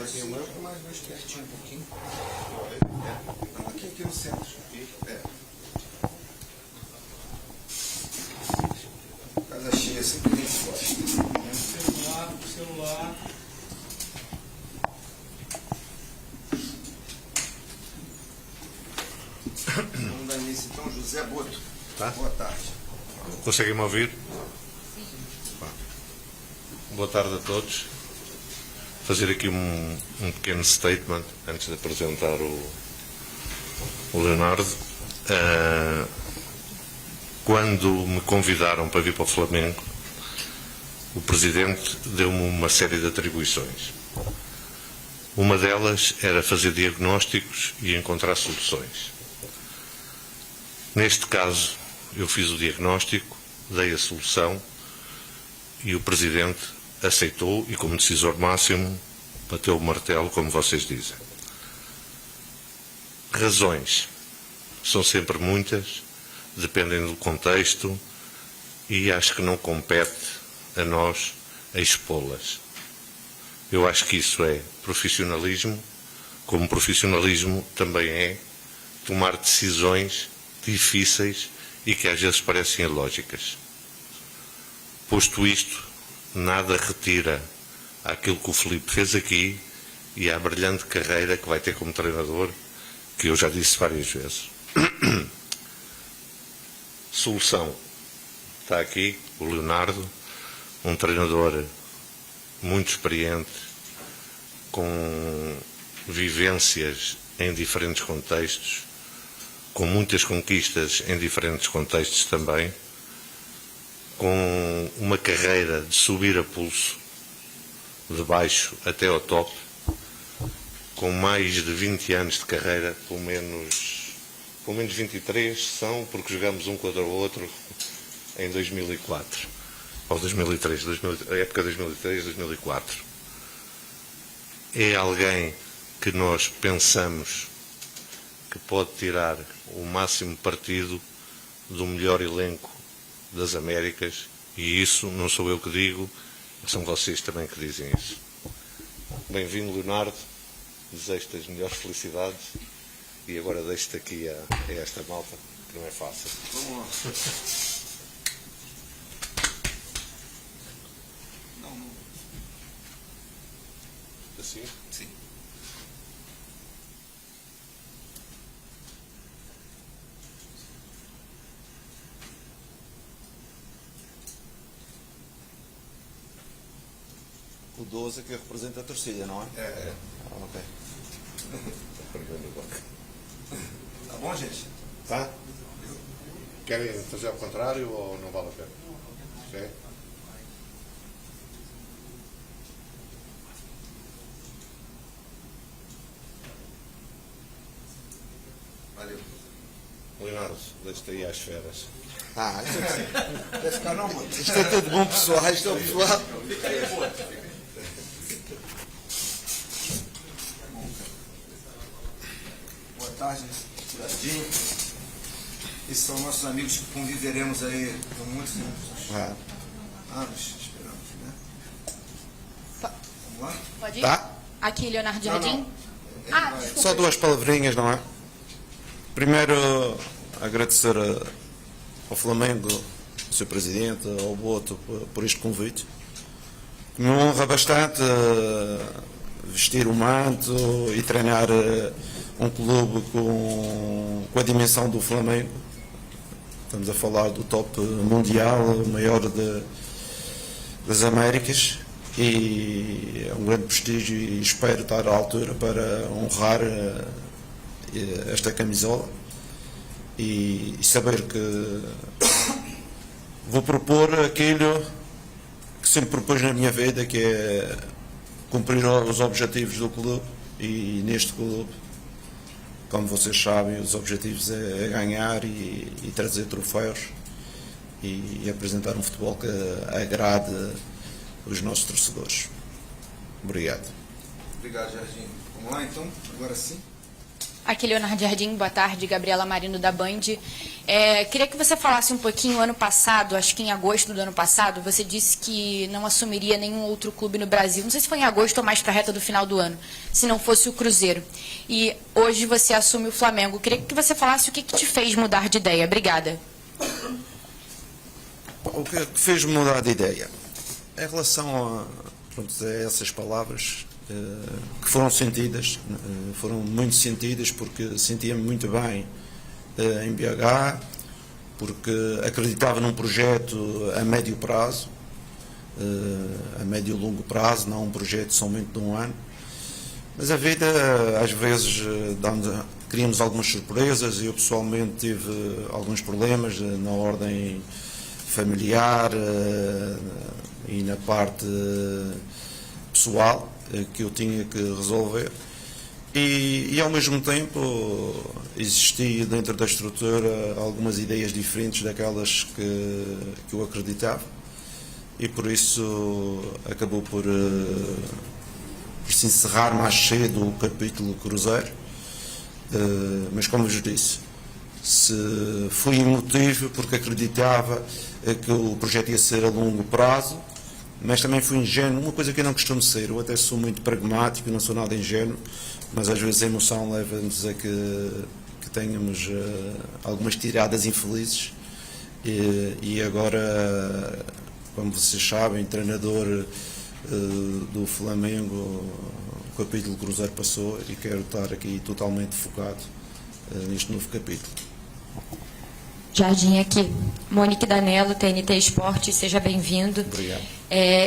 Aqui o meu? Mais dois pertinho um pouquinho. Não, aqui no centro. Casa cheia sempre a gente gosta. Celular. Vamos dar início então, José Boto. Tá? Boa tarde. Conseguem-me ouvir? Sim. Boa tarde a todos. Fazer aqui um pequeno statement antes de apresentar o Leonardo. Quando me convidaram para vir para o Flamengo, o Presidente deu-me uma série de atribuições. Uma delas era fazer diagnósticos e encontrar soluções. Neste caso, eu fiz o diagnóstico, dei a solução e o Presidente aceitou e, como decisor máximo, bateu o martelo, como vocês dizem. Razões são sempre muitas, dependem do contexto e acho que não compete a nós a expô-las. Eu acho que isso é profissionalismo, como profissionalismo também é tomar decisões difíceis e que às vezes parecem ilógicas. Posto isto, nada retira aquilo que o Filipe fez aqui e a brilhante carreira que vai ter como treinador, que eu já disse várias vezes. Solução. Está aqui o Leonardo, um treinador muito experiente, com vivências em diferentes contextos, com muitas conquistas em diferentes contextos também, com uma carreira de subir a pulso, de baixo até ao top, com mais de 20 anos de carreira, pelo menos 23 são, porque jogamos um contra o outro em 2004, ou 2003, a época 2003-2004. É alguém que nós pensamos que pode tirar o máximo partido do melhor elenco das Américas, e isso não sou eu que digo, são vocês também que dizem isso. Bem-vindo, Leonardo, desejo-te as melhores felicidades e agora deixo-te aqui a esta malta, que não é fácil. Vamos lá. Não. Assim? Sim. O 12 é que representa a torcida, não é? É. Ok. Tá bom, gente? Tá? Querem fazer ao contrário ou não vale a pena? É? Valeu. Leonardo, deixa-te aí às feras. Isto é sim. Quer ficar não, mano? Isto é tudo bom, pessoal. Isto é o pessoal. Fica aí, pô. Boa tarde, Curadinho. Esses são nossos amigos que conviveremos aí por muitos anos, esperamos, né? Vamos lá? Pode ir? Tá? Aqui, Leonardo Não, Jardim. não. Desculpa. Só duas palavrinhas, não é? Primeiro, agradecer ao Flamengo, ao seu presidente, ao Boto, por este convite. Me honra bastante vestir o manto e treinar um clube com a dimensão do Flamengo. Estamos a falar do top mundial, o maior das Américas, e é um grande prestígio e espero estar à altura para honrar esta camisola e saber que vou propor aquilo que sempre propus na minha vida, que é cumprir os objetivos do clube, e neste clube, como vocês sabem, os objetivos é ganhar e trazer troféus e apresentar um futebol que agrade os nossos torcedores. Obrigado. Obrigado, Jardim. Vamos lá, então? Agora sim? Aqui é Leonardo Jardim, boa tarde, Gabriela Marino da Band. Queria que você falasse um pouquinho, ano passado, acho que em agosto do ano passado, você disse que não assumiria nenhum outro clube no Brasil. Não sei se foi em agosto ou mais para a reta do final do ano, se não fosse o Cruzeiro. E hoje você assume o Flamengo. Queria que você falasse o que te fez mudar de ideia. Obrigada. O que fez mudar de ideia? Em relação a essas palavras que foram sentidas, foram muito sentidas porque sentia-me muito bem em BH, porque acreditava num projeto a médio prazo, a médio e longo prazo, não um projeto somente de um ano. Mas a vida, às vezes, criamos algumas surpresas e eu pessoalmente tive alguns problemas na ordem familiar e na parte pessoal que eu tinha que resolver e ao mesmo tempo existia dentro da estrutura algumas ideias diferentes daquelas que eu acreditava e por isso acabou por se encerrar mais cedo o capítulo Cruzeiro, mas como eu vos disse, se fui emotivo porque acreditava que o projeto ia ser a longo prazo, mas também fui ingênuo, uma coisa que eu não costumo ser, eu até sou muito pragmático, não sou nada ingênuo, mas às vezes a emoção leva-nos a que tenhamos algumas tiradas infelizes e agora, como vocês sabem, treinador do Flamengo, o capítulo Cruzeiro passou e quero estar aqui totalmente focado neste novo capítulo. Jardim aqui. Monique Danello, TNT Esporte, seja bem-vindo. Obrigado.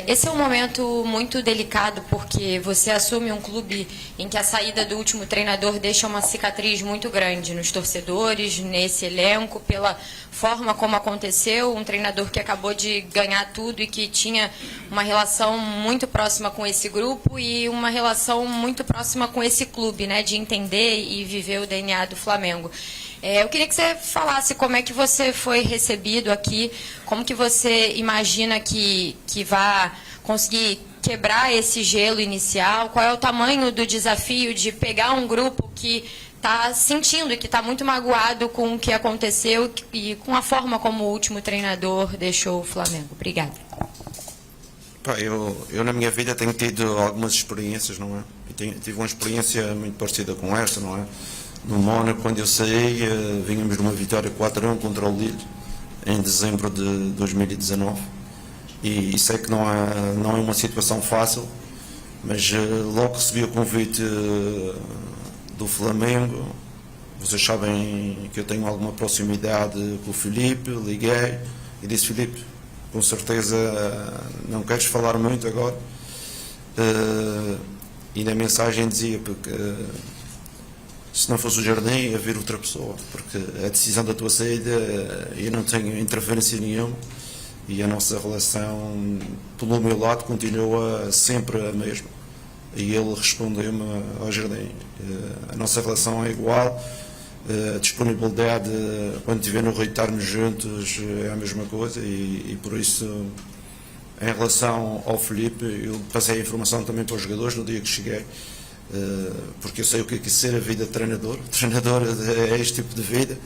Esse é um momento muito delicado porque você assume um clube em que a saída do último treinador deixa uma cicatriz muito grande nos torcedores, nesse elenco, pela forma como aconteceu, um treinador que acabou de ganhar tudo e que tinha uma relação muito próxima com esse grupo e uma relação muito próxima com esse clube, né, de entender e viver o DNA do Flamengo. Eu queria que você falasse como é que você foi recebido aqui, como que você imagina que vai conseguir quebrar esse gelo inicial, qual é o tamanho do desafio de pegar um grupo que está sentindo e que está muito magoado com o que aconteceu e com a forma como o último treinador deixou o Flamengo. Obrigada. Eu na minha vida tenho tido algumas experiências, não é? Tive uma experiência muito parecida com esta, não é? No Mónaco, quando eu saí, vínhamos de uma vitória 4-1 contra o Lille em dezembro de 2019 e sei que não é uma situação fácil, mas logo recebi o convite do Flamengo. Vocês sabem que eu tenho alguma proximidade com o Filipe, liguei e disse: Filipe, com certeza não queres falar muito agora, e na mensagem dizia porque se não fosse o Jardim, ia vir outra pessoa, porque a decisão da tua saída, eu não tenho interferência nenhuma e a nossa relação, pelo meu lado, continua sempre a mesma. E ele respondeu-me ao Jardim: a nossa relação é igual, a disponibilidade, quando estiver no Rio, estarmos juntos, é a mesma coisa e por isso, em relação ao Filipe, eu passei a informação também para os jogadores no dia que cheguei, porque eu sei o que é ser a vida de treinador. Treinador é este tipo de vida,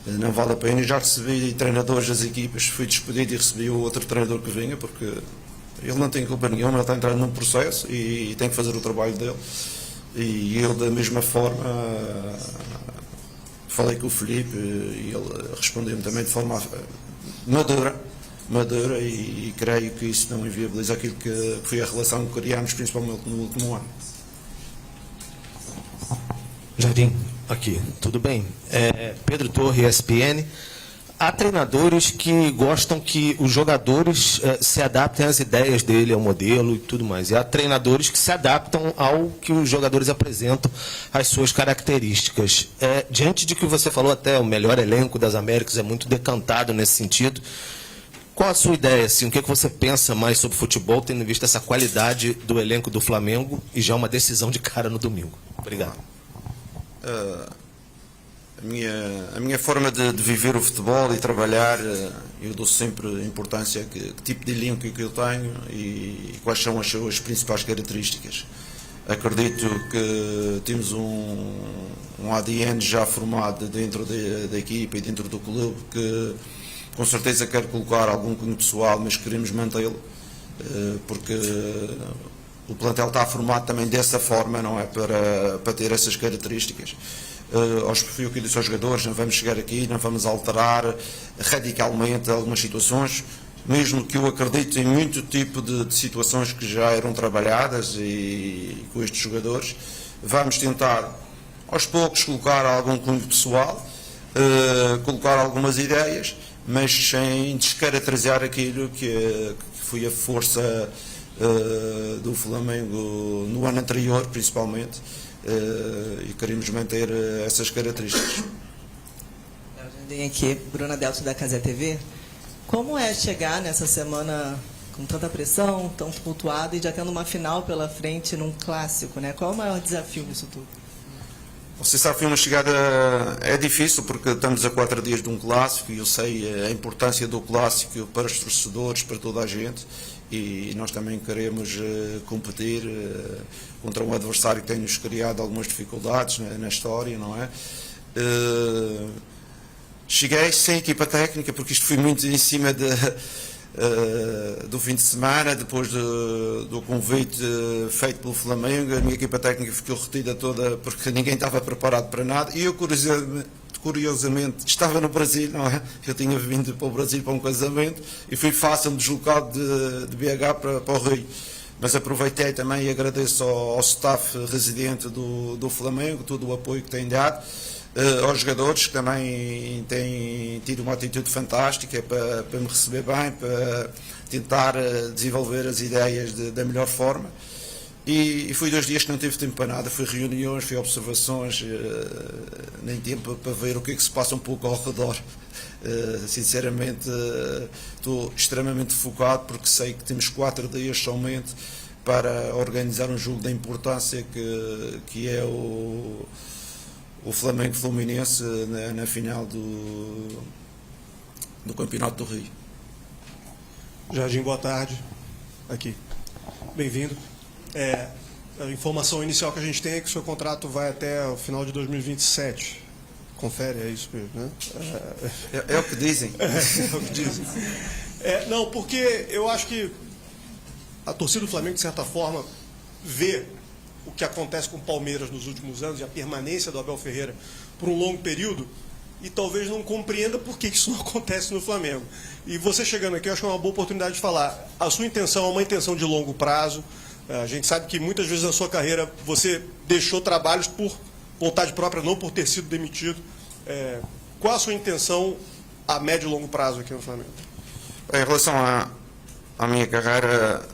não vale a pena. Eu já recebi treinadores das equipas, fui despedido e recebi o outro treinador que vinha, porque ele não tem culpa nenhuma, ele está entrando num processo e tem que fazer o trabalho dele. E eu, da mesma forma, falei com o Filipe e ele respondeu-me também de forma madura e creio que isso não inviabiliza aquilo que foi a relação que criámos, principalmente no último ano. Jardim, aqui, tudo bem? Pedro Torre, ESPN. Há treinadores que gostam que os jogadores se adaptem às ideias dele, ao modelo e tudo mais. E há treinadores que se adaptam ao que os jogadores apresentam, às suas características. Diante de que você falou, até o melhor elenco das Américas é muito decantado nesse sentido. Qual a sua ideia? Assim, o que você pensa mais sobre futebol, tendo em vista essa qualidade do elenco do Flamengo e já uma decisão de cara no domingo? Obrigado. A minha forma de viver o futebol e trabalhar, eu dou sempre importância a que tipo de elenco que eu tenho e quais são as suas principais características. Acredito que temos um ADN já formado dentro da equipa e dentro do clube que com certeza quer colocar algum cunho pessoal, mas queremos mantê-lo, porque o plantel está formado também dessa forma, não é? Para ter essas características. Foi o que eu disse aos jogadores, não vamos chegar aqui, não vamos alterar radicalmente algumas situações, mesmo que eu acredito em muito tipo de situações que já eram trabalhadas e com estes jogadores. Vamos tentar, aos poucos, colocar algum cunho pessoal, colocar algumas ideias, mas sem descaracterizar aquilo que foi a força do Flamengo no ano anterior, principalmente, e queremos manter essas características. Vem aqui, Bruna Delto da Casé TV. Como é chegar nessa semana com tanta pressão, tão tumultuada e já tendo uma final pela frente num clássico, né? Qual é o maior desafio nisso tudo? Você sabe que uma chegada é difícil porque estamos a 4 dias de um clássico e eu sei a importância do clássico para os torcedores, para toda a gente, e nós também queremos competir contra um adversário que tem-nos criado algumas dificuldades na história, não é? Cheguei sem equipa técnica porque isto foi muito em cima do fim de semana, depois do convite feito pelo Flamengo. A minha equipa técnica ficou retida toda porque ninguém estava preparado para nada e eu curiosamente estava no Brasil, não é? Eu tinha vindo para o Brasil para um casamento e fui fácil deslocado de BH para o Rio, mas aproveitei também e agradeço ao staff residente do Flamengo todo o apoio que tem dado, aos jogadores que também têm tido uma atitude fantástica para me receber bem, para tentar desenvolver as ideias da melhor forma. E foi 2 dias que não tive tempo para nada, foi reuniões, foi observações, nem tempo para ver o que é que se passa um pouco ao redor. Sinceramente, estou extremamente focado porque sei que temos 4 dias somente para organizar um jogo da importância que é o Flamengo Fluminense na final do Campeonato do Rio. Jardim, boa tarde. Aqui. Bem-vindo. A informação inicial que a gente tem é que o seu contrato vai até o final de 2027. Confere, é isso mesmo, né? É o que dizem. É o que dizem. Não, porque eu acho que a torcida do Flamengo, de certa forma, vê o que acontece com o Palmeiras nos últimos anos e a permanência do Abel Ferreira por um longo período e talvez não compreenda por que isso não acontece no Flamengo. E você chegando aqui, eu acho que é uma boa oportunidade de falar. A sua intenção é uma intenção de longo prazo. A gente sabe que muitas vezes na sua carreira você deixou trabalhos por vontade própria, não por ter sido demitido. Qual a sua intenção a médio e longo prazo aqui no Flamengo? Em relação à minha carreira,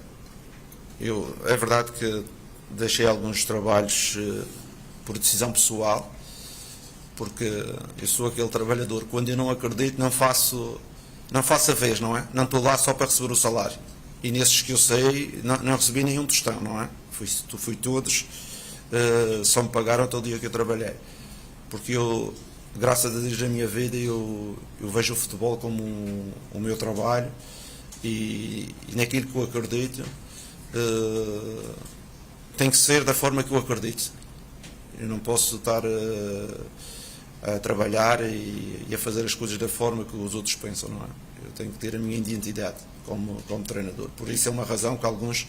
é verdade que deixei alguns trabalhos por decisão pessoal, porque eu sou aquele trabalhador, quando eu não acredito, não faço a vez, não é? Não estou lá só para receber o salário. E nesses que eu sei, não recebi nenhum tostão, não é? Fui todos, só me pagaram todo o dia que eu trabalhei. Porque eu, graças a Deus na minha vida, eu vejo o futebol como o meu trabalho e naquilo que eu acredito, tem que ser da forma que eu acredito. Eu não posso estar a trabalhar e a fazer as coisas da forma que os outros pensam, não é? Eu tenho que ter a minha identidade como treinador. Por isso é uma razão que alguns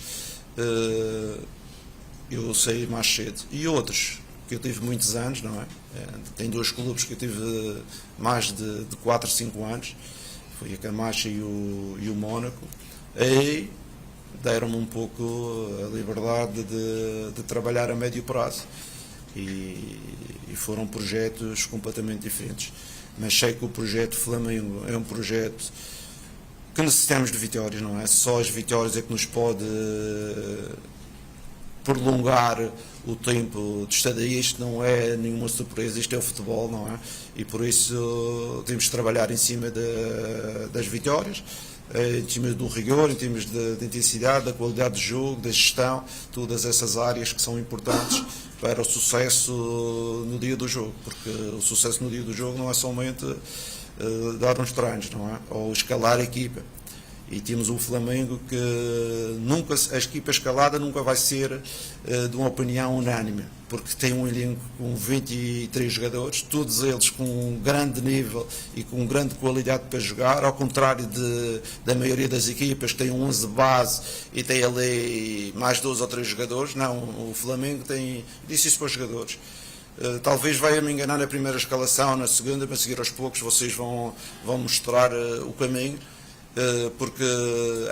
eu saí mais cedo. E outros, que eu tive muitos anos, não é? Tem 2 clubes que eu tive mais de 4, 5 anos. Foi a Camacha e o Mónaco. E deram-me um pouco a liberdade de trabalhar a médio prazo e foram projetos completamente diferentes, mas sei que o projeto Flamengo é um projeto que necessitamos de vitórias, não é? Só as vitórias é que nos pode prolongar o tempo de estadia. Isto não é nenhuma surpresa, isto é o futebol, não é? E por isso temos de trabalhar em cima das vitórias, em termos do rigor, em termos de intensidade, da qualidade de jogo, da gestão, todas essas áreas que são importantes para o sucesso no dia do jogo, porque o sucesso no dia do jogo não é somente dar uns treinos, não é? Ou escalar a equipa. E temos um Flamengo que nunca, a equipa escalada nunca vai ser de uma opinião unânime, porque tem um elenco com 23 jogadores, todos eles com um grande nível e com grande qualidade para jogar, ao contrário da maioria das equipas que tem um 11 base e tem ali mais 2 ou 3 jogadores. Não, o Flamengo tem, disse isso para os jogadores. Talvez vai me enganar na primeira escalação, na segunda, para seguir aos poucos vocês vão mostrar o caminho, porque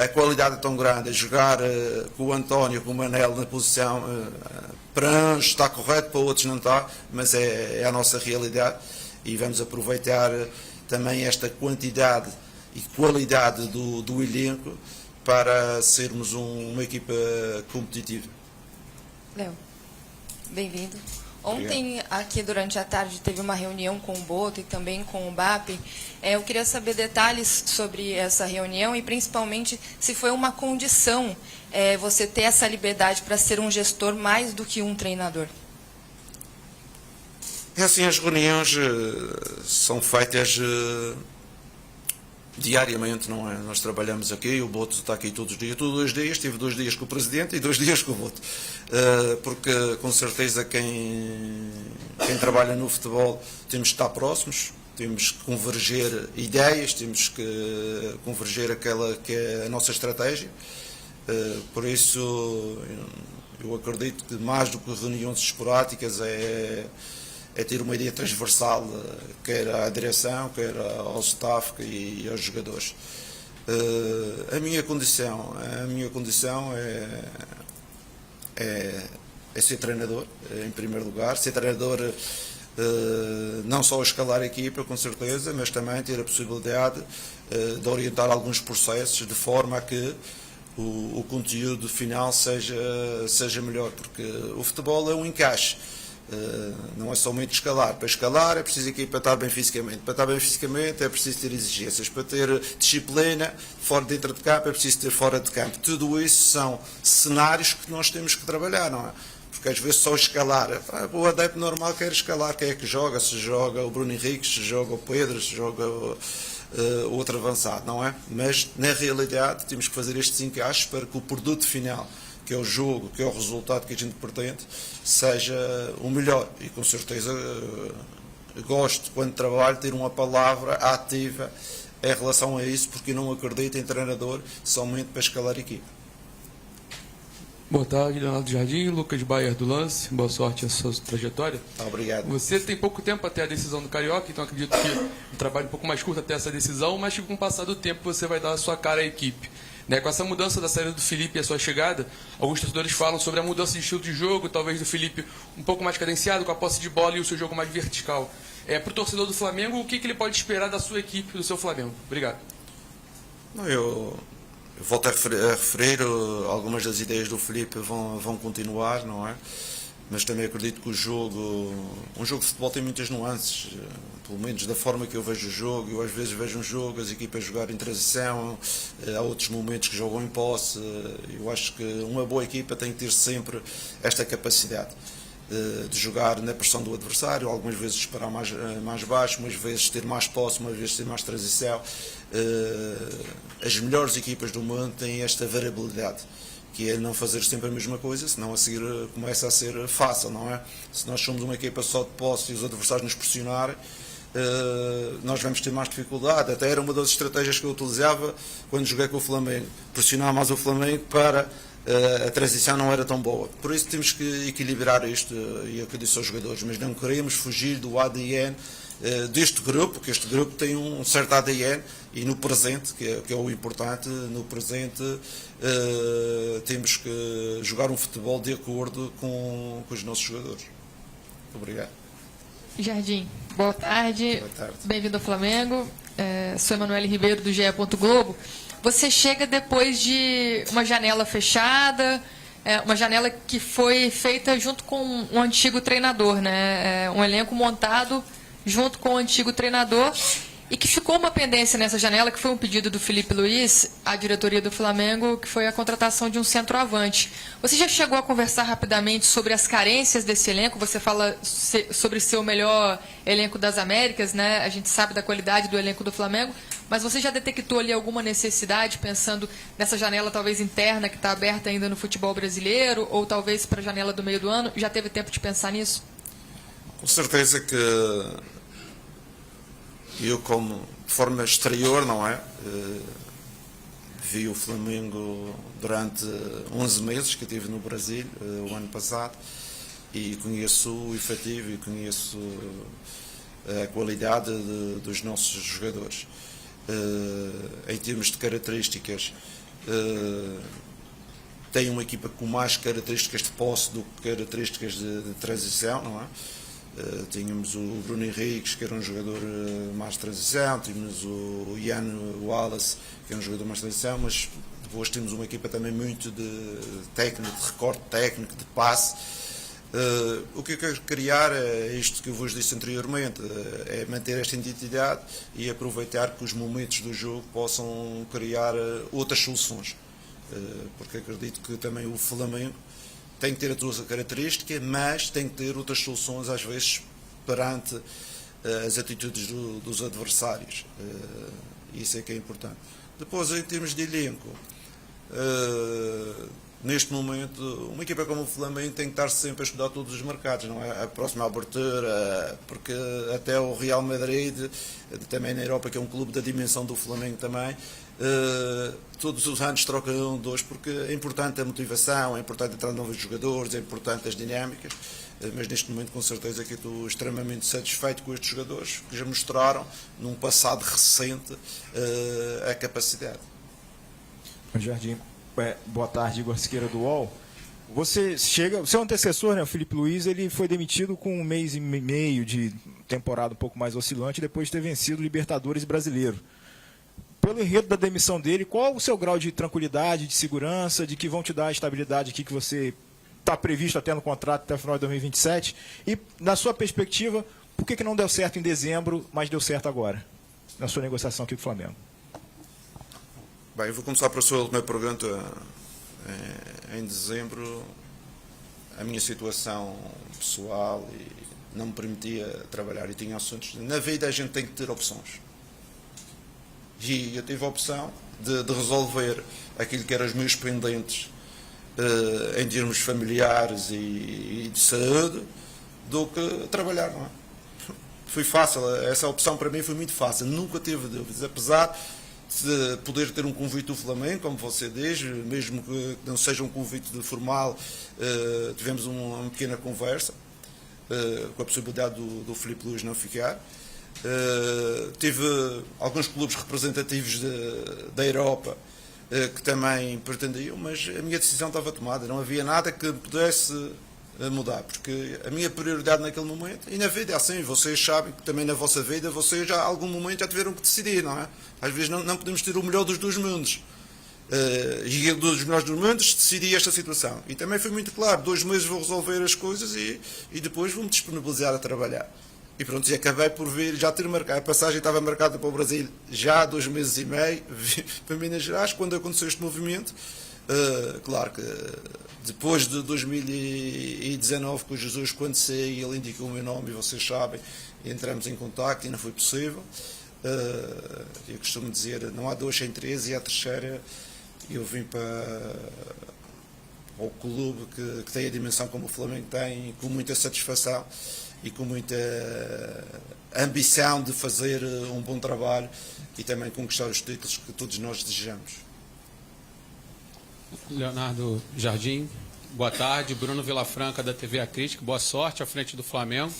a qualidade é tão grande. A jogar com o António, com o Manel na posição, para uns está correto, para outros não está, mas é a nossa realidade, e vamos aproveitar também esta quantidade e qualidade do elenco para sermos uma equipa competitiva. Léo, bem-vindo. Ontem, aqui durante a tarde, teve uma reunião com o Boto e também com o BAP. Eu queria saber detalhes sobre essa reunião e, principalmente, se foi uma condição você ter essa liberdade para ser um gestor mais do que um treinador. É assim, as reuniões são feitas diariamente, não é? Nós trabalhamos aqui, o Boto está aqui todos os dias, tive 2 dias com o Presidente e 2 dias com o Boto, porque com certeza quem trabalha no futebol temos que estar próximos, temos que converger ideias, temos que converger aquela que é a nossa estratégia, por isso eu acredito que mais do que reuniões esporádicas é ter uma ideia transversal, quer à direção, quer ao staff e aos jogadores. A minha condição é ser treinador, em primeiro lugar, ser treinador não só a escalar a equipa, com certeza, mas também ter a possibilidade de orientar alguns processos de forma a que o conteúdo final seja melhor, porque o futebol é um encaixe. Não é somente escalar. Para escalar é preciso a equipa estar bem fisicamente. Para estar bem fisicamente é preciso ter exigências. Para ter disciplina dentro de campo é preciso ter fora de campo. Tudo isso são cenários que nós temos que trabalhar, não é? Porque às vezes só escalar, o adepto normal quer escalar, quem é que joga? Se joga o Bruno Henrique, se joga o Pedro, se joga outro avançado, não é? Mas na realidade temos que fazer estes encaixes para que o produto final, que é o jogo, que é o resultado que a gente pretende, seja o melhor. E com certeza gosto, quando trabalho, ter uma palavra ativa em relação a isso, porque não acredito em treinador somente para escalar a equipe. Boa tarde, Leonardo Jardim, Lucas Bayer do Lance. Boa sorte na sua trajetória. Obrigado. Você tem pouco tempo até a decisão do Carioca, então acredito que um trabalho um pouco mais curto até essa decisão, mas que com o passar do tempo você vai dar a sua cara à equipe. Com essa mudança da saída do Felipe e a sua chegada, alguns torcedores falam sobre a mudança de estilo de jogo, talvez do Felipe um pouco mais cadenciado, com a posse de bola e o seu jogo mais vertical. Para o torcedor do Flamengo, o que ele pode esperar da sua equipe, do seu Flamengo? Obrigado. Eu volto a referir, algumas das ideias do Felipe vão continuar, não é? Mas também acredito que um jogo de futebol tem muitas nuances, pelo menos da forma que eu vejo o jogo. Eu às vezes vejo um jogo, as equipas jogar em transição, há outros momentos que jogam em posse. Eu acho que uma boa equipa tem que ter sempre esta capacidade de jogar na pressão do adversário, algumas vezes esperar mais baixo, umas vezes ter mais posse, umas vezes ter mais transição. As melhores equipas do mundo têm esta variabilidade, que é não fazer sempre a mesma coisa, senão a seguir começa a ser fácil, não é? Se nós somos uma equipa só de posse e os adversários nos pressionarem, nós vamos ter mais dificuldade. Até era uma das estratégias que eu utilizava quando joguei com o Flamengo, pressionar mais o Flamengo para a transição não era tão boa. Por isso temos que equilibrar isto, e é o que eu disse aos jogadores, mas não queremos fugir do ADN deste grupo, que este grupo tem um certo ADN, e no presente, que é o importante, no presente temos que jogar um futebol de acordo com os nossos jogadores. Obrigado. Jardim, boa tarde. Boa tarde. Bem-vindo ao Flamengo. Sou Emanuele Ribeiro, do GE. Globo. Você chega depois de uma janela fechada, uma janela que foi feita junto com um antigo treinador, né? Um elenco montado junto com o antigo treinador, e que ficou uma pendência nessa janela, que foi um pedido do Felipe Luiz à diretoria do Flamengo, que foi a contratação de um centroavante. Você já chegou a conversar rapidamente sobre as carências desse elenco? Você fala sobre ser o melhor elenco das Américas, né? A gente sabe da qualidade do elenco do Flamengo, mas você já detectou ali alguma necessidade, pensando nessa janela talvez interna que está aberta ainda no futebol brasileiro, ou talvez para a janela do meio do ano? Já teve tempo de pensar nisso? Com certeza que eu, como de forma exterior, não é? Vi o Flamengo durante 11 meses que eu estive no Brasil, o ano passado, e conheço o efetivo e conheço a qualidade dos nossos jogadores. Em termos de características, tem uma equipa com mais características de posse do que características de transição, não é? Tínhamos o Bruno Henriques, que era um jogador mais de transição, tínhamos o Ian Wallace, que era um jogador mais de transição, mas depois temos uma equipa também muito de técnico, de recorte técnico, de passe. O que eu quero criar é isto que eu vos disse anteriormente, é manter esta identidade e aproveitar que os momentos do jogo possam criar outras soluções, porque acredito que também o Flamengo tem que ter a sua característica, mas tem que ter outras soluções às vezes perante as atitudes dos adversários. Isso é que é importante. Depois, em termos de elenco, neste momento, uma equipa como o Flamengo tem que estar sempre a estudar todos os mercados, não é? A próxima abertura, porque até o Real Madrid, também na Europa, que é um clube da dimensão do Flamengo também, todos os anos trocam dois, porque é importante a motivação, é importante entrar novos jogadores, é importante as dinâmicas, mas neste momento com certeza que estou extremamente satisfeito com estes jogadores, que já mostraram num passado recente a capacidade. Jardim, boa tarde, Igor Siqueira do UOL. Você chega, o seu antecessor, né, o Felipe Luiz, ele foi demitido com 1 mês e meio de temporada um pouco mais oscilante, depois de ter vencido o Libertadores brasileiro. Pelo enredo da demissão dele, qual o seu grau de tranquilidade, de segurança, de que vão te dar a estabilidade aqui que você está previsto até no contrato até o final de 2027? E, na sua perspectiva, por que não deu certo em dezembro, mas deu certo agora, na sua negociação aqui com o Flamengo? Bem, eu vou começar pela sua última pergunta. Em dezembro, a minha situação pessoal não me permitia trabalhar e tinha assuntos. Na vida a gente tem que ter opções. E eu tive a opção de resolver aquilo que eram os meus pendentes em termos familiares e de saúde do que trabalhar, não é? Foi fácil, essa opção para mim foi muito fácil, nunca tive dúvidas, apesar de poder ter um convite do Flamengo, como você diz, mesmo que não seja um convite formal, tivemos uma pequena conversa com a possibilidade do Filipe Luiz não ficar. Tive alguns clubes representativos da Europa que também pretendiam, mas a minha decisão estava tomada, não havia nada que pudesse mudar, porque a minha prioridade naquele momento, e na vida é assim, vocês sabem que também na vossa vida vocês já algum momento já tiveram que decidir, não é? Às vezes não podemos ter o melhor dos dois mundos, e dos melhores dos mundos decidi esta situação, e também foi muito claro, 2 meses vou resolver as coisas e depois vou-me disponibilizar a trabalhar. E pronto, e acabei por vir, já ter marcado, a passagem estava marcada para o Brasil já há 2 meses e meio, para Minas Gerais, quando aconteceu este movimento. Claro que depois de 2019, com o Jesus, quando saí, ele indicou o meu nome, e vocês sabem, entramos em contacto e não foi possível. Eu costumo dizer, não há 2 sem 3, e a terceira eu vim para o clube que tem a dimensão como o Flamengo tem, com muita satisfação e com muita ambição de fazer um bom trabalho e também conquistar os títulos que todos nós desejamos. Leonardo Jardim, boa tarde. Bruno Vilafranca, da TV A Crítica, boa sorte à frente do Flamengo.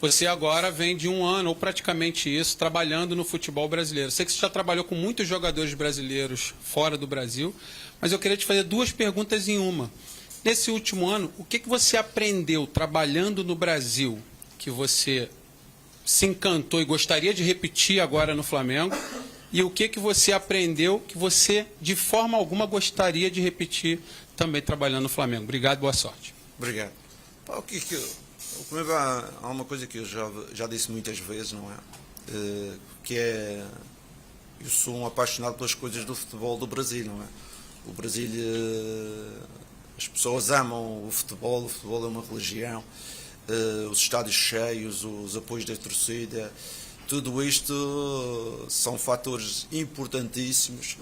Você agora vem de 1 ano, ou praticamente isso, trabalhando no futebol brasileiro. Sei que você já trabalhou com muitos jogadores brasileiros fora do Brasil, mas eu queria te fazer 2 perguntas em uma. Nesse último ano, o que você aprendeu trabalhando no Brasil que você se encantou e gostaria de repetir agora no Flamengo? E o que você aprendeu que você, de forma alguma, gostaria de repetir também trabalhando no Flamengo? Obrigado, boa sorte. Obrigado. Há uma coisa que eu já disse muitas vezes, não é? Que é, eu sou um apaixonado pelas coisas do futebol do Brasil, não é? O Brasil, as pessoas amam o futebol é uma religião, os estádios cheios, os apoios da torcida, tudo isto são fatores importantíssimos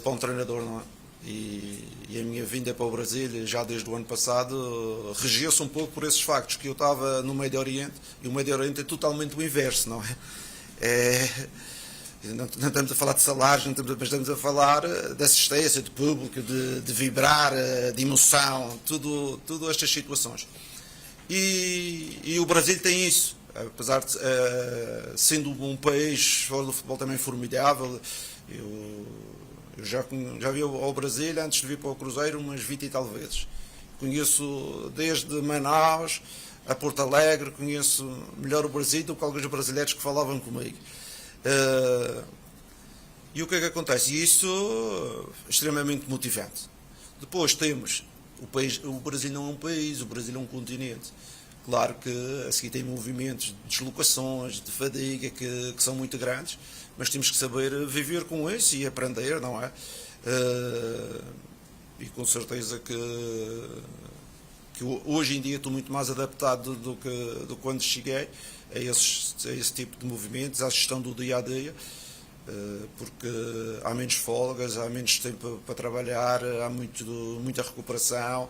para um treinador, não é? E a minha vinda para o Brasil, já desde o ano passado, regia-se um pouco por esses factos, que eu estava no Médio Oriente, e o Médio Oriente é totalmente o inverso, não é? Não estamos a falar de salários, mas estamos a falar de assistência, de público, de vibrar, de emoção, tudo estas situações. E o Brasil tem isso, apesar de sendo um país fora do futebol também formidável. Eu já vi ao Brasil, antes de vir para o Cruzeiro, umas 20 e tal vezes. Conheço desde Manaus a Porto Alegre, conheço melhor o Brasil do que alguns brasileiros que falavam comigo. E o que é que acontece? E isso é extremamente motivante. Depois temos o Brasil não é um país, o Brasil é um continente. Claro que a seguir tem movimentos de deslocações, de fadiga que são muito grandes, mas temos que saber viver com isso e aprender, não é? E com certeza que hoje em dia estou muito mais adaptado do que quando cheguei a esse tipo de movimentos, à gestão do dia a dia, porque há menos folgas, há menos tempo para trabalhar, há muita recuperação.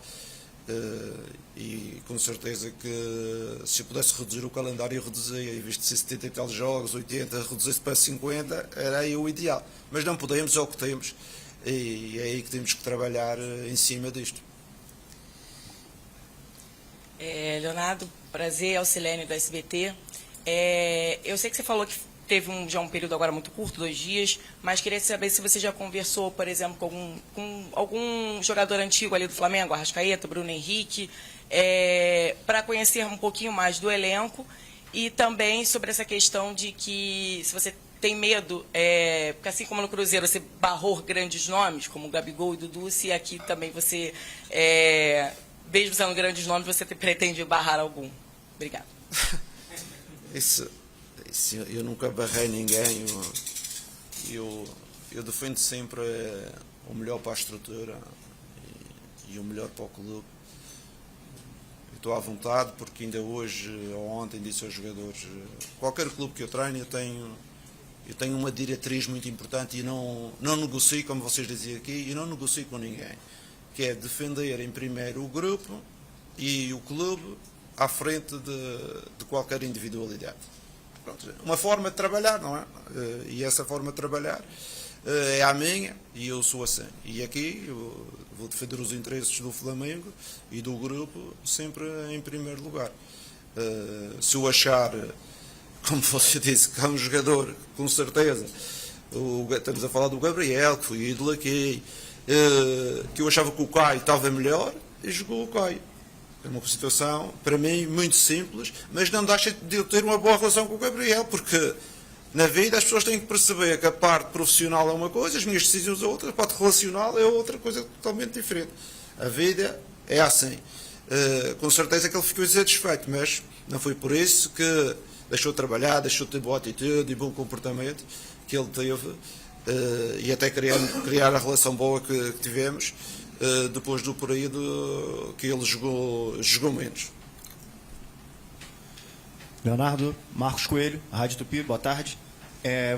E com certeza que se eu pudesse reduzir o calendário, eu reduzia, em vez de ser 70 e tal jogos, 80, reduzisse para 50, era aí o ideal. Mas não podemos, é o que temos, e é aí que temos que trabalhar em cima disto. Leonardo, prazer, Alcilene do SBT. Eu sei que você falou que teve já um período agora muito curto, 2 dias, mas queria saber se você já conversou, por exemplo, com algum jogador antigo ali do Flamengo, Arrascaeta, Bruno Henrique, para conhecer um pouquinho mais do elenco, e também sobre essa questão de que se você tem medo, porque assim como no Cruzeiro você barrou grandes nomes, como Gabigol e Dudu, se aqui também você, mesmo sendo grandes nomes, você pretende barrar algum. Obrigado. Eu nunca barrei ninguém. Eu defendo sempre o melhor para a estrutura e o melhor para o clube. Eu estou à vontade, porque ainda hoje ou ontem disse aos jogadores, qualquer clube que eu treino, eu tenho uma diretriz muito importante e não negocio, como vocês diziam aqui, e não negocio com ninguém, que é defender em primeiro o grupo e o clube à frente de qualquer individualidade. Pronto, uma forma de trabalhar, não é? E essa forma de trabalhar é a minha, e eu sou assim. E aqui eu vou defender os interesses do Flamengo e do grupo sempre em primeiro lugar. Se eu achar, como você disse, que há um jogador, com certeza, estamos a falar do Gabriel, que foi ídolo aqui, que eu achava que o Caio estava melhor, e jogou o Caio. É uma situação, para mim, muito simples, mas não deixa de eu ter uma boa relação com o Gabriel, porque na vida as pessoas têm que perceber que a parte profissional é uma coisa, as minhas decisões é outra, a parte relacional é outra coisa totalmente diferente. A vida é assim. Com certeza que ele ficou insatisfeito, mas não foi por isso que deixou de trabalhar, deixou de ter boa atitude e bom comportamento que ele teve, e até criar a relação boa que tivemos, depois do período que ele jogou menos. Leonardo, Marcos Coelho, Rádio Tupi, boa tarde.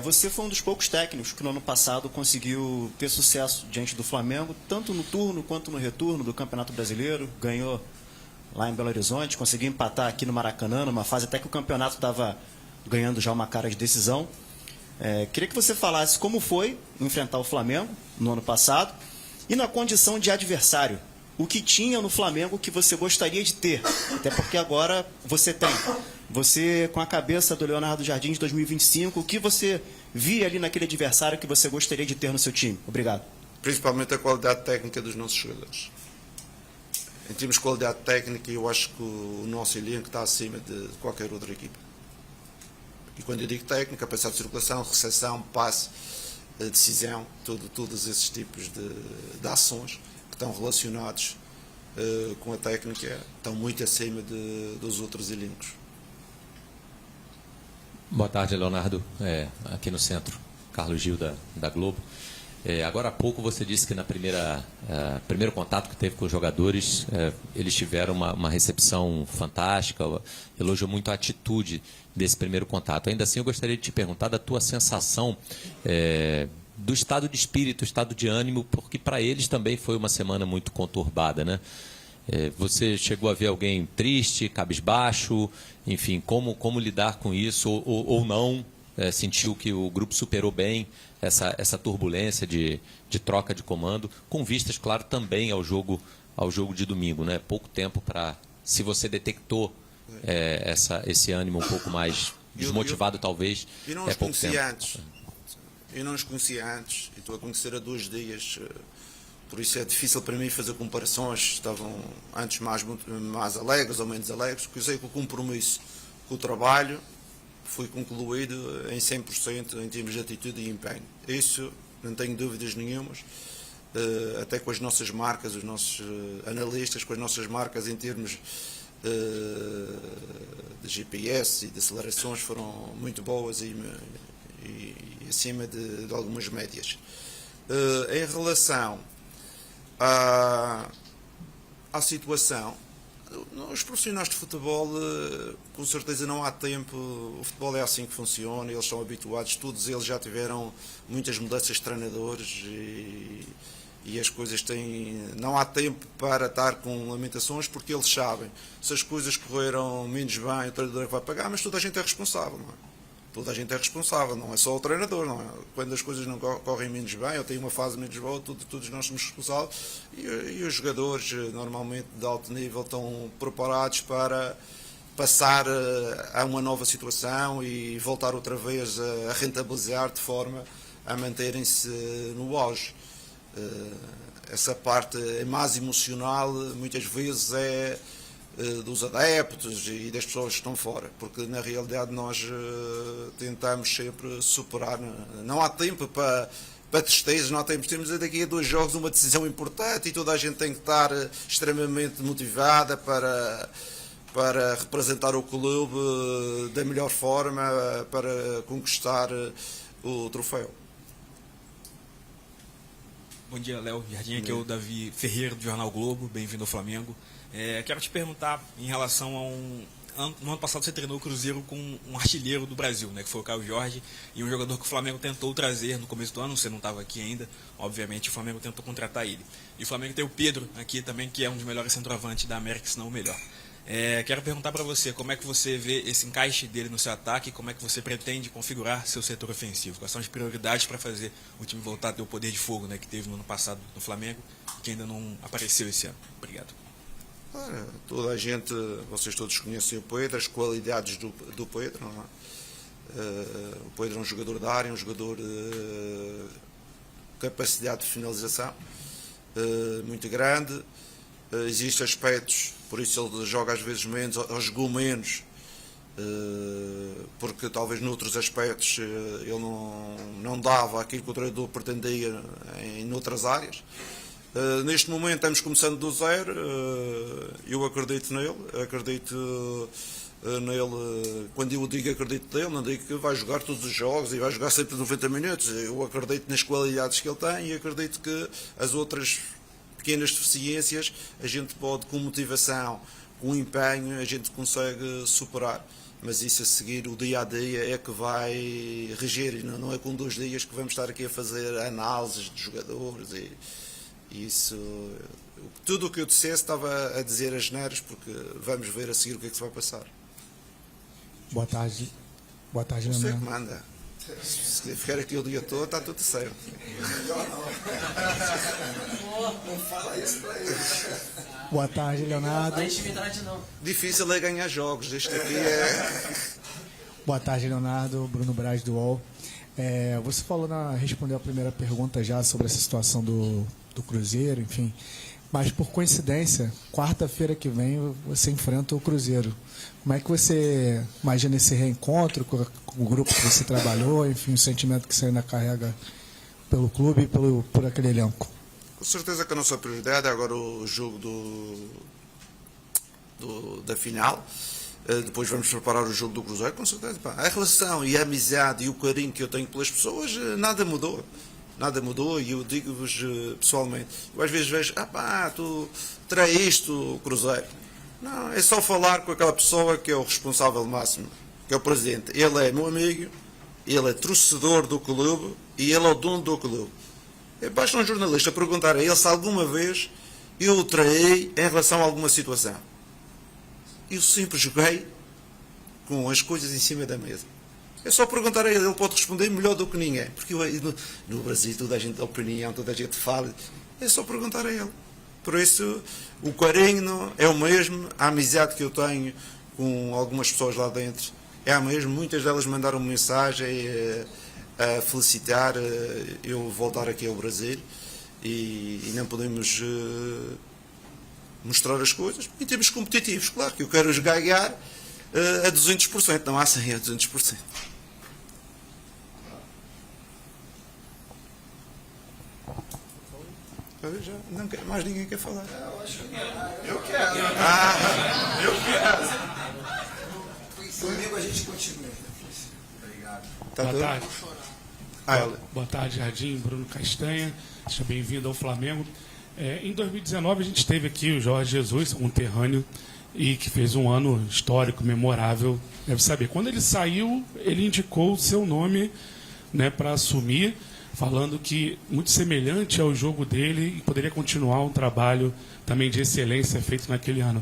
Você foi um dos poucos técnicos que no ano passado conseguiu ter sucesso diante do Flamengo, tanto no turno quanto no retorno do Campeonato Brasileiro. Ganhou lá em Belo Horizonte, conseguiu empatar aqui no Maracanã, numa fase até que o campeonato estava ganhando já uma cara de decisão. Queria que você falasse como foi enfrentar o Flamengo no ano passado, e na condição de adversário, o que tinha no Flamengo que você gostaria de ter? Até porque agora você tem. Você, com a cabeça do Leonardo Jardim de 2025, o que você via ali naquele adversário que você gostaria de ter no seu time? Obrigado. Principalmente a qualidade técnica dos nossos jogadores. Em termos de qualidade técnica, eu acho que o nosso elenco está acima de qualquer outra equipa. E quando eu digo técnica, pensar de circulação, recepção, passe, decisão, todos esses tipos de ações que estão relacionados com a técnica estão muito acima dos outros elencos. Boa tarde, Leonardo. Aqui no centro, Carlos Gil da Globo. Agora há pouco você disse que na primeiro contato que teve com os jogadores, eles tiveram uma recepção fantástica, elogiou muito a atitude desse primeiro contato. Ainda assim, eu gostaria de te perguntar da tua sensação do estado de espírito, estado de ânimo, porque para eles também foi uma semana muito conturbada, né? Você chegou a ver alguém triste, cabisbaixo, enfim, como lidar com isso ou não? Sentiu que o grupo superou bem essa turbulência de troca de comando, com vistas, claro, também ao jogo de domingo, né? Pouco tempo para, se você detectou esse ânimo um pouco mais desmotivado, talvez, é pouco tempo. Eu não os conhecia antes, e estou a conhecer há 2 dias, por isso é difícil para mim fazer comparações. Estavam antes mais alegres ou menos alegres, porque eu sei que o compromisso com o trabalho foi concluído em 100% em termos de atitude e empenho. Isso não tenho dúvidas nenhumas, até com as nossas marcas, os nossos analistas, com as nossas marcas em termos de GPS e de acelerações foram muito boas e acima de algumas médias. Em relação à situação, os profissionais de futebol, com certeza não há tempo, o futebol é assim que funciona, eles são habituados, todos eles já tiveram muitas mudanças de treinadores e as coisas não há tempo para estar com lamentações, porque eles sabem, se as coisas correram menos bem, o treinador é que vai pagar, mas toda a gente é responsável, não é? Toda a gente é responsável, não é só o treinador, não é? Quando as coisas não correm menos bem, ou tem uma fase menos boa, todos nós somos responsáveis, e os jogadores, normalmente de alto nível, estão preparados para passar a uma nova situação e voltar outra vez a rentabilizar de forma a manterem-se no auge. Essa parte mais emocional, muitas vezes é dos adeptos e das pessoas que estão fora, porque na realidade nós tentamos sempre superar, não há tempo para tristezas, não há tempo, temos daqui a 2 jogos uma decisão importante e toda a gente tem que estar extremamente motivada para representar o clube da melhor forma, para conquistar o troféu. Bom dia, Léo Jardim, aqui é o Davi Ferreira do Jornal Globo, bem-vindo ao Flamengo. Quero te perguntar em relação a no ano passado você treinou o Cruzeiro com um artilheiro do Brasil, né, que foi o Caio Jorge, e um jogador que o Flamengo tentou trazer no começo do ano, você não estava aqui ainda, obviamente o Flamengo tentou contratar ele. E o Flamengo tem o Pedro aqui também, que é um dos melhores centroavantes da América, se não o melhor. Quero perguntar para você, como é que você vê esse encaixe dele no seu ataque, como é que você pretende configurar seu setor ofensivo, quais são as prioridades para fazer o time voltar a ter o poder de fogo, né, que teve no ano passado no Flamengo, que ainda não apareceu esse ano. Obrigado. Toda a gente, vocês todos conhecem o Pedro, as qualidades do Pedro, não é? O Pedro é um jogador da área, um jogador de capacidade de finalização muito grande. Existem aspectos, por isso ele joga às vezes menos, ou jogou menos, porque talvez noutros aspectos ele não dava aquilo que o treinador pretendia em outras áreas. Neste momento estamos começando do zero, eu acredito nele, quando eu digo acredito nele, não digo que vai jogar todos os jogos e vai jogar sempre 90 minutos, eu acredito nas qualidades que ele tem e acredito que as outras pequenas deficiências a gente pode, com motivação, com empenho, a gente consegue superar. Mas isso a seguir, o dia a dia é que vai reger, e não é com 2 dias que vamos estar aqui a fazer análises de jogadores e isso, tudo o que eu dissesse estava a dizer as neiras, porque vamos ver a seguir o que é que se vai passar. Boa tarde, Leonardo. Você que manda. Se ficar aqui o dia todo, está tudo certo. Não fala isso para ele. Boa tarde, Leonardo. Não há intimidade, não. Difícil é ganhar jogos, este aqui é... Boa tarde, Leonardo. Bruno Braz do UOL. Você respondeu a primeira pergunta já sobre essa situação do Cruzeiro, enfim. Mas, por coincidência, quarta-feira que vem você enfrenta o Cruzeiro. Como é que você imagina esse reencontro com o grupo que você trabalhou, enfim, o sentimento que você ainda carrega pelo clube e por aquele elenco? Com certeza que a nossa prioridade é agora o jogo da final. Depois vamos preparar o jogo do Cruzeiro, com certeza. A relação e a amizade e o carinho que eu tenho pelas pessoas, nada mudou. Nada mudou e eu digo-vos pessoalmente. Eu às vezes vejo, tu traíste o Cruzeiro. Não, é só falar com aquela pessoa que é o responsável máximo, que é o presidente. Ele é meu amigo, ele é torcedor do clube e ele é o dono do clube. Basta um jornalista perguntar a ele se alguma vez eu o traí em relação a alguma situação. Eu sempre joguei com as coisas em cima da mesa. É só perguntar a ele, ele pode responder melhor do que ninguém. Porque no Brasil toda a gente tem opinião, toda a gente fala. É só perguntar a ele. Por isso, o carinho é o mesmo, a amizade que eu tenho com algumas pessoas lá dentro é a mesma. Muitas delas mandaram mensagem a felicitar eu voltar aqui ao Brasil e não podemos mostrar as coisas em termos competitivos. Claro que eu quero os ganhar a 200%, não há 100% a 200%. Já não quero, mais ninguém quer falar. Eu quero. Eu quero. Comigo a gente continua. Obrigado. Boa tarde. Boa tarde, Jardim. Bruno Castanha. Seja bem-vindo ao Flamengo. Em 2019 a gente teve aqui o Jorge Jesus, um terrâneo, e que fez um ano histórico, memorável. Deve saber. Quando ele saiu, ele indicou o seu nome, né, para assumir, falando que muito semelhante ao jogo dele e poderia continuar um trabalho também de excelência feito naquele ano.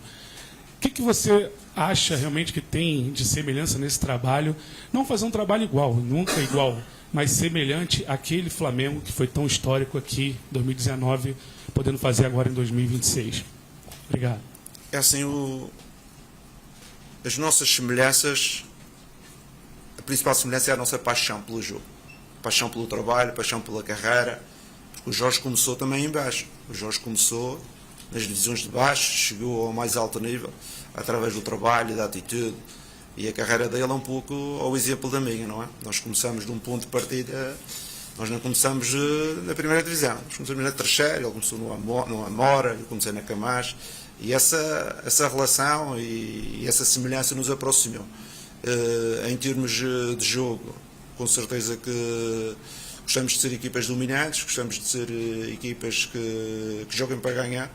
O que você acha realmente que tem de semelhança nesse trabalho? Não fazer um trabalho igual, nunca igual, mas semelhante àquele Flamengo que foi tão histórico aqui em 2019, podendo fazer agora em 2026. Obrigado. É assim, as nossas semelhanças, a principal semelhança é a nossa paixão pelo jogo. Paixão pelo trabalho, paixão pela carreira, porque o Jorge começou também em baixo. O Jorge começou nas divisões de baixo, chegou ao mais alto nível, através do trabalho e da atitude, e a carreira dele é um pouco ao exemplo da minha, não é? Nós começamos de um ponto de partida, nós não começamos na primeira divisão, nós começamos na terceira, ele começou no Amora, eu comecei na Camacho, e essa relação e essa semelhança nos aproximou. Em termos de jogo, com certeza que gostamos de ser equipas dominantes, gostamos de ser equipas que joguem para ganhar,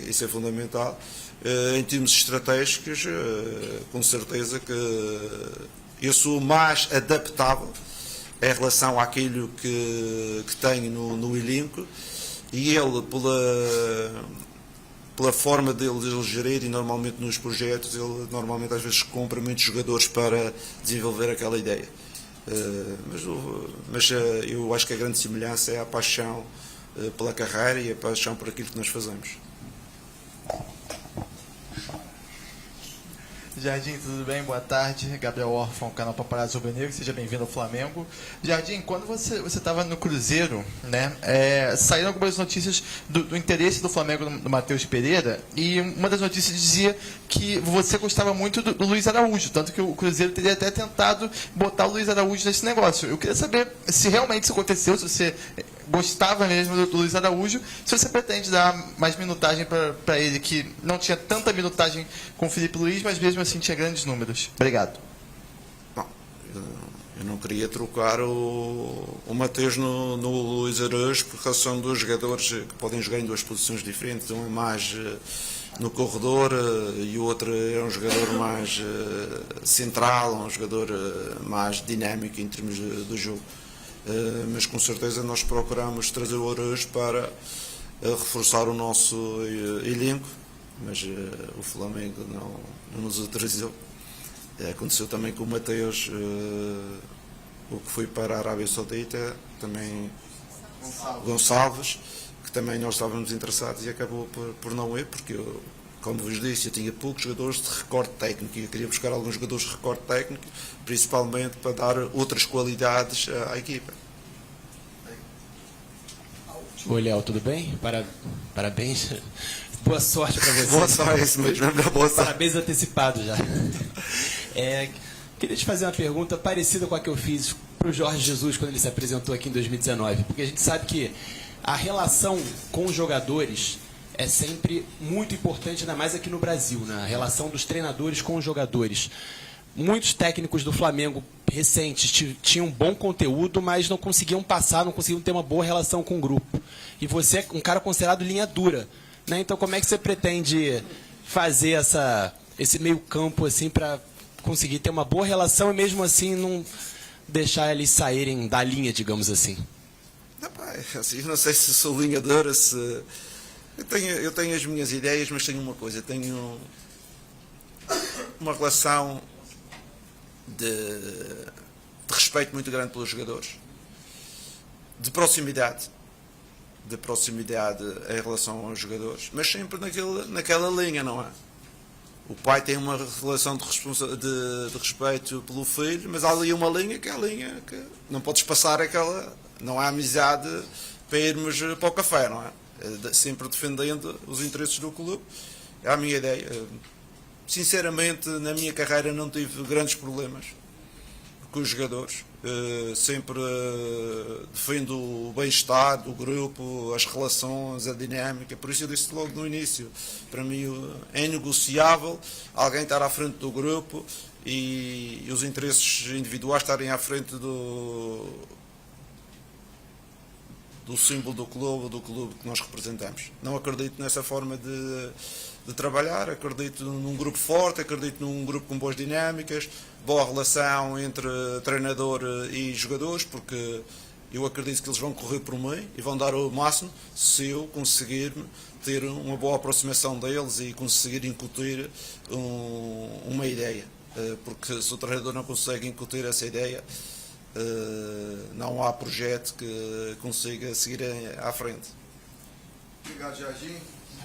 isso é fundamental. Em termos estratégicos, com certeza que eu sou mais adaptável em relação àquilo que tenho no elenco, e ele, pela forma dele gerir, e normalmente nos projetos, ele normalmente às vezes compra muitos jogadores para desenvolver aquela ideia. Mas eu acho que a grande semelhança é a paixão pela carreira e a paixão por aquilo que nós fazemos. Jardim, tudo bem? Boa tarde. Gabriel Orfão, canal Paparazzo Rubro-Negro. Seja bem-vindo ao Flamengo. Jardim, quando você estava no Cruzeiro, né, saíram algumas notícias do interesse do Flamengo no Matheus Pereira, e uma das notícias dizia que você gostava muito do Luiz Araújo, tanto que o Cruzeiro teria até tentado botar o Luiz Araújo nesse negócio. Eu queria saber se realmente isso aconteceu, se você gostava mesmo do Luiz Araújo, se você pretende dar mais minutagem para ele, que não tinha tanta minutagem com o Felipe Luiz, mas mesmo assim tinha grandes números. Obrigado. Bom, eu não queria trocar o Matheus no Luiz Araújo, porque são dois jogadores que podem jogar em duas posições diferentes. Um é mais no corredor e o outro é um jogador mais central, um jogador mais dinâmico em termos do jogo. Mas com certeza nós procuramos trazer o Araújo para reforçar o nosso elenco, mas o Flamengo não nos autorizou. Aconteceu também com o Matheus, o que foi para a Arábia Saudita, também Gonçalves, que também nós estávamos interessados e acabou por não ir, porque eu, como vos disse, eu tinha poucos jogadores de recorte técnico e eu queria buscar alguns jogadores de recorte técnico, principalmente para dar outras qualidades à equipa. Oi, Léo, tudo bem? Parabéns. Boa sorte para você. Boa sorte, isso mesmo. Boa sorte. Parabéns antecipados já. Queria te fazer uma pergunta parecida com a que eu fiz para o Jorge Jesus quando ele se apresentou aqui em 2019, porque a gente sabe que a relação com os jogadores é sempre muito importante, ainda mais aqui no Brasil, né? A relação dos treinadores com os jogadores. muitos técnicos do Flamengo recentes tinham bom conteúdo, mas não conseguiam passar, não conseguiam ter uma boa relação com o grupo. E você é um cara considerado linha dura, né? Então, como é que você pretende fazer esse meio campo assim para conseguir ter uma boa relação e mesmo assim não deixar eles saírem da linha, digamos assim? Assim, não sei se sou linha dura, se... Eu tenho as minhas ideias, mas tenho uma coisa, tenho uma relação de respeito muito grande pelos jogadores, de proximidade em relação aos jogadores, mas sempre naquela linha, não é? O pai tem uma relação de respeito pelo filho, mas há ali uma linha que é a linha que não podes passar aquela, não há amizade para irmos para o café, não é? Sempre defendendo os interesses do clube, é a minha ideia. Sinceramente, na minha carreira não tive grandes problemas com os jogadores. Sempre defendo o bem-estar do grupo, as relações, a dinâmica. Por isso eu disse logo no início, para mim é inegociável alguém estar à frente do grupo e os interesses individuais estarem à frente do símbolo do clube que nós representamos. Não acredito nessa forma de trabalhar, acredito num grupo forte, acredito num grupo com boas dinâmicas, boa relação entre treinador e jogadores, porque eu acredito que eles vão correr por mim e vão dar o máximo se eu conseguir ter uma boa aproximação deles e conseguir incutir uma ideia. Porque se o treinador não consegue incutir essa ideia, não há projeto que consiga seguir à frente. Obrigado, Jardim.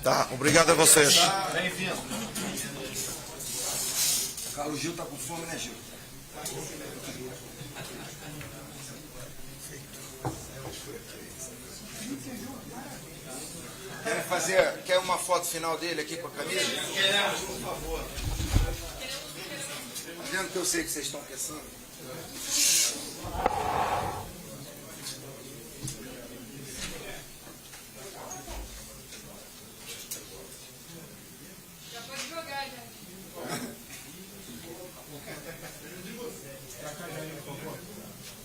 Tá, obrigado a vocês. Bem-vindo. Carlos Gil tá com fome, né, Gil? Quer uma foto final dele aqui com a camisa? Queremos, por favor. Vendo que eu sei que vocês estão pensando. Já pode jogar, já.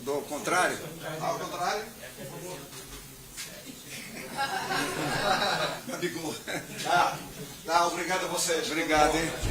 Do contrário? Ao contrário? Tá, obrigado a vocês. Obrigado, hein?